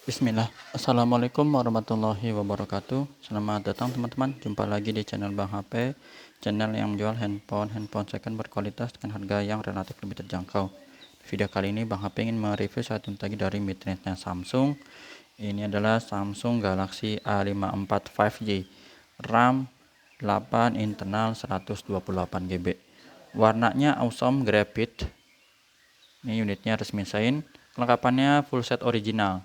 Bismillah. Assalamualaikum warahmatullahi wabarakatuh. Selamat datang teman-teman. Jumpa lagi di channel Bang HP, channel yang menjual handphone second berkualitas dengan harga yang relatif lebih terjangkau. Di video kali ini Bang HP ingin mereview satu unit lagi dari midrange-nya Samsung. Ini adalah Samsung Galaxy A54 5G, RAM 8, internal 128 GB. Warnanya awesome graphite. Ini unitnya resmi sign. Kelengkapannya full set original.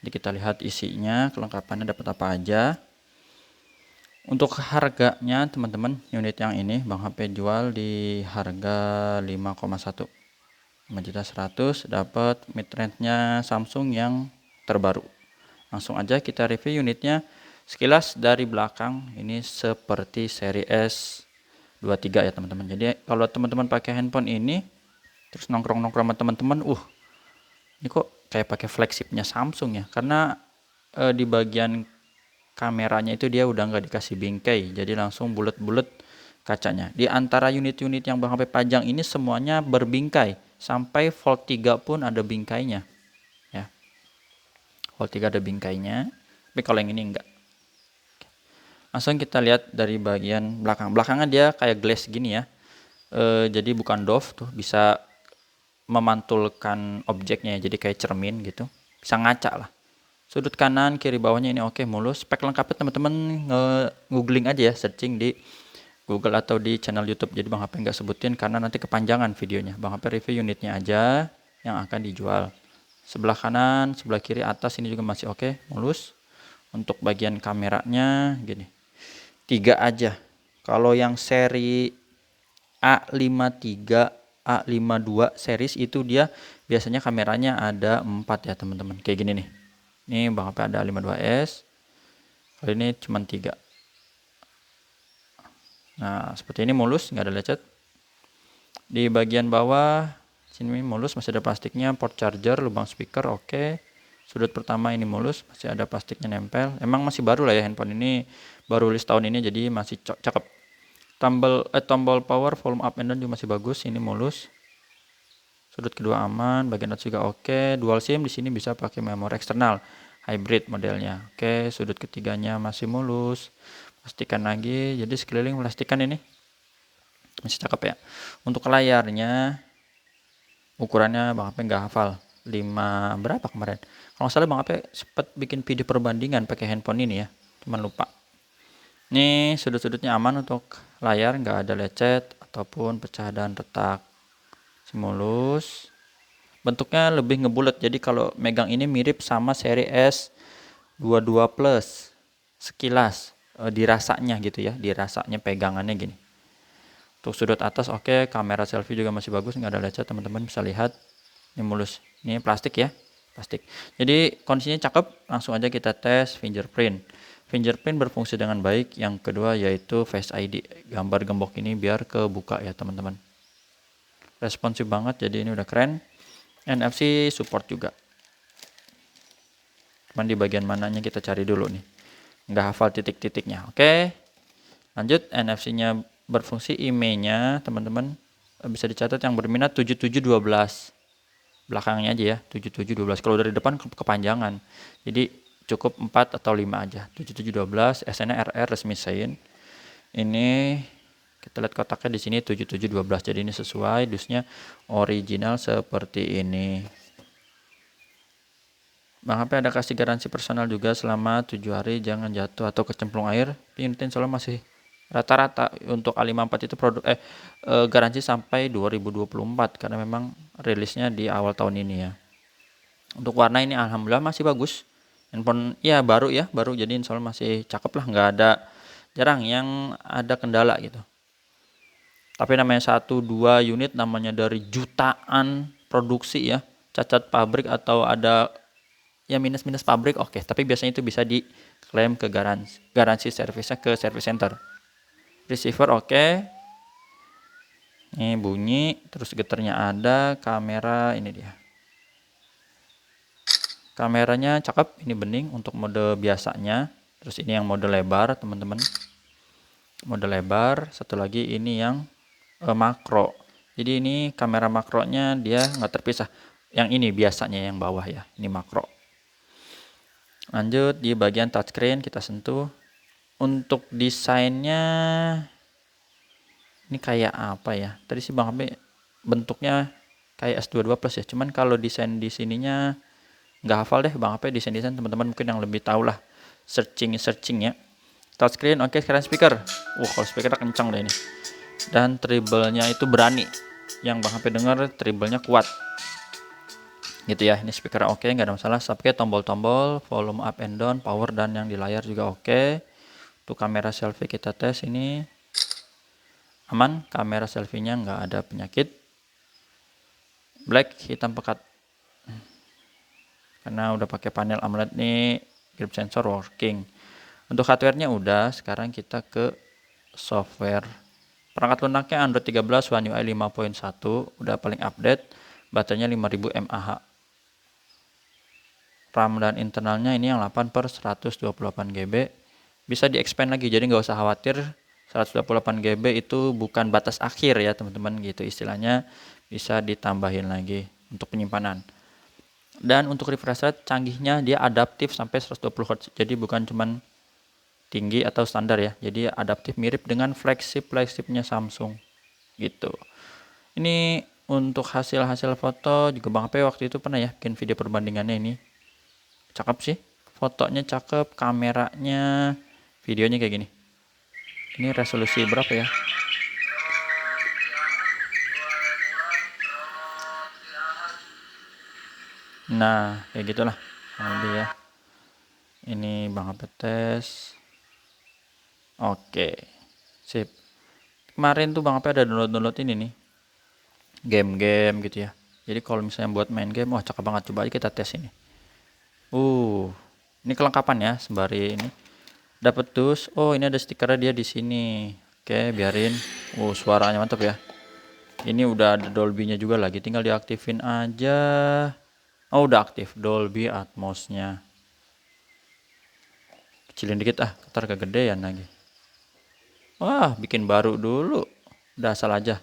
Jadi kita lihat isinya, kelengkapannya dapat apa aja. Untuk harganya teman-teman, unit yang ini Bang HP jual di harga 5,1. 5.100.000 dapat mid-range-nya Samsung yang terbaru. Langsung aja kita review unitnya. Sekilas dari belakang ini seperti seri S23 ya teman-teman. Jadi kalau teman-teman pakai handphone ini terus nongkrong-nongkrong sama teman-teman, ini kok kayak pakai flagshipnya Samsung ya, karena di bagian kameranya itu dia udah nggak dikasih bingkai, jadi langsung bulat-bulat kacanya. Di antara unit-unit yang Bang HP pajang ini semuanya berbingkai, sampai Fold 3 pun ada bingkainya ya. Fold 3 ada bingkainya, tapi kalau yang ini enggak. Langsung kita lihat dari bagian belakangnya dia kayak glass gini ya. Jadi bukan doff tuh, bisa memantulkan objeknya, jadi kayak cermin gitu, bisa ngaca lah. Sudut kanan kiri bawahnya ini oke, mulus. Spek lengkapnya teman-teman googling aja ya, searching di Google atau di channel YouTube. Jadi Bang HP nggak sebutin karena nanti kepanjangan videonya. Bang HP review unitnya aja yang akan dijual. Sebelah kanan, sebelah kiri, atas ini juga masih oke, mulus. Untuk bagian kameranya gini, 3 aja. Kalau yang seri A53, A52 series itu dia biasanya kameranya ada 4 ya teman-teman. Kayak gini nih. Ini Bang HP ada A52s. Kali ini cuma 3. Nah, seperti ini mulus, nggak ada lecet. Di bagian bawah sini mulus, masih ada plastiknya, port charger, lubang speaker oke. Sudut pertama ini mulus, masih ada plastiknya nempel. Emang masih baru lah ya handphone ini, baru rilis tahun ini jadi masih cakep. Tombol power, volume up and down juga masih bagus, ini mulus. Sudut kedua aman, bagian atas juga oke. Dual SIM di sini bisa pakai memori eksternal, hybrid modelnya. Oke, sudut ketiganya masih mulus. Pastikan lagi, jadi sekeliling plastikan ini masih cakep ya. Untuk layarnya ukurannya Bang HP nggak hafal, 5 berapa kemarin. Kalau nggak salah Bang HP sempat bikin video perbandingan pakai handphone ini ya, cuman lupa. Ini sudut-sudutnya aman untuk layar, nggak ada lecet ataupun pecah dan retak. Mulus. Bentuknya lebih ngebulet, jadi kalau megang ini mirip sama seri S22 Plus sekilas, dirasanya gitu ya, dirasanya pegangannya gini. Untuk sudut atas oke, kamera selfie juga masih bagus, nggak ada lecet, teman-teman bisa lihat. Ini mulus, ini plastik ya, plastik. Jadi kondisinya cakep. Langsung aja kita tes fingerprint. Fingerprint berfungsi dengan baik. Yang kedua yaitu Face ID, gambar gembok ini biar kebuka ya teman-teman. Responsif banget, jadi ini udah keren. NFC support juga, cuman di bagian mananya kita cari dulu nih, nggak hafal titik-titiknya. Oke, lanjut. NFC-nya berfungsi, IMEI-nya teman-teman bisa dicatat yang berminat 7712, belakangnya aja ya 7712. Kalau dari depan kepanjangan, jadi cukup 4 atau 5 aja. 7712, SN-nya RR resmi sign. Ini kita lihat kotaknya di sini 7712, jadi ini sesuai, dusnya original seperti ini. Bang HP ada kasih garansi personal juga selama 7 hari, jangan jatuh atau kecemplung air. Unit insya masih rata-rata untuk A54 itu produk garansi sampai 2024 karena memang rilisnya di awal tahun ini ya. Untuk warna ini alhamdulillah masih bagus. Handphone ya baru jadi insya Allah masih cakep lah, nggak ada, jarang yang ada kendala gitu. Tapi namanya 1-2 unit, namanya dari jutaan produksi ya, cacat pabrik atau ada ya minus pabrik oke, tapi biasanya itu bisa diklaim ke garansi servisnya ke service center. Receiver oke. Ini bunyi, terus getarnya ada, kamera ini dia. Kameranya cakep, ini bening untuk mode biasanya. Terus ini yang mode lebar teman-teman, mode lebar. Satu lagi ini yang makro, jadi ini kamera makronya dia nggak terpisah. Yang ini biasanya yang bawah ya, ini makro. Lanjut di bagian touchscreen kita sentuh. Untuk desainnya ini kayak apa ya? Tadi sih Bang HP bentuknya kayak S22 Plus ya. Cuman kalau desain di sininya nggak hafal deh Bang HP, desain-desain teman-teman mungkin yang lebih tahu lah. Searching ya. Touchscreen oke, sekarang speaker. Kalau speaker kencang deh ini. Dan treble-nya itu berani. Yang Bang HP dengar treble-nya kuat. Gitu ya, ini speaker oke, nggak ada masalah. Sampai tombol-tombol, volume up and down, power, dan yang di layar juga oke. Untuk kamera selfie kita tes ini aman, kamera selfie-nya nggak ada penyakit. Black, hitam pekat. Karena udah pakai panel AMOLED nih, grip sensor working. Untuk hardware-nya udah, sekarang kita ke software. Perangkat lunaknya Android 13 One UI 5.1, udah paling update. Baterainya 5000 mAh. RAM dan internalnya ini yang 8/128 GB. Bisa di-expand lagi, jadi nggak usah khawatir. 128 GB itu bukan batas akhir ya teman-teman, gitu istilahnya. Bisa ditambahin lagi untuk penyimpanan. Dan untuk refresh rate canggihnya dia adaptif sampai 120 Hz. Jadi bukan cuman tinggi atau standar ya. Jadi adaptif, mirip dengan flagshipnya Samsung gitu. Ini untuk hasil foto juga Bang HP waktu itu pernah ya bikin video perbandingannya ini. Cakep sih. Fotonya cakep, kameranya, videonya kayak gini. Ini resolusi berapa ya? Nah, kayak gitulah. Nanti ya. Ini Bang HP tes. Oke. Sip. Kemarin tuh Bang HP ada download ini nih. Game-game gitu ya. Jadi kalau misalnya buat main game, wah cakep banget. Coba aja kita tes ini. Ini kelengkapan ya, sembari ini. Dapat dus. Oh, ini ada stikernya dia di sini. Oke, biarin. Suaranya mantap ya. Ini udah ada Dolby-nya juga lagi, tinggal diaktifin aja. Oh, udah aktif Dolby Atmos-nya. Kecilin dikit ntar kegedean lagi. Wah, bikin baru dulu. Udah asal aja.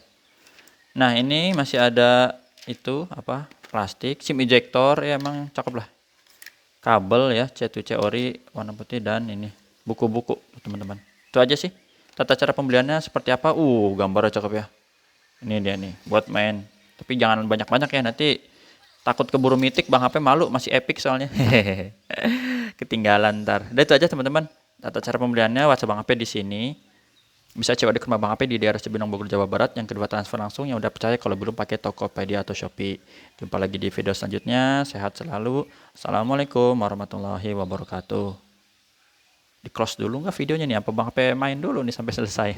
Nah, ini masih ada itu plastik, SIM ejector ya, emang cakep lah. Kabel ya, C2C ori warna putih, dan ini buku-buku teman-teman. Itu aja sih. Tata cara pembeliannya seperti apa? Gambarnya cakep ya. Ini dia nih buat main. Tapi jangan banyak-banyak ya, nanti takut keburu mitik Bang HP malu, masih epic soalnya. Ketinggalan ntar. Udah itu aja teman-teman. Tata cara pembeliannya WhatsApp Bang HP di sini. Bisa coba di rumah Bang HP di daerah Cibinong, Bogor, Jawa Barat. Yang kedua transfer langsung, yang udah percaya kalau belum pakai Tokopedia atau Shopee. Jumpa lagi di video selanjutnya. Sehat selalu. Assalamualaikum warahmatullahi wabarakatuh. Di close dulu nggak videonya nih? Apa Bang HP main dulu nih sampai selesai?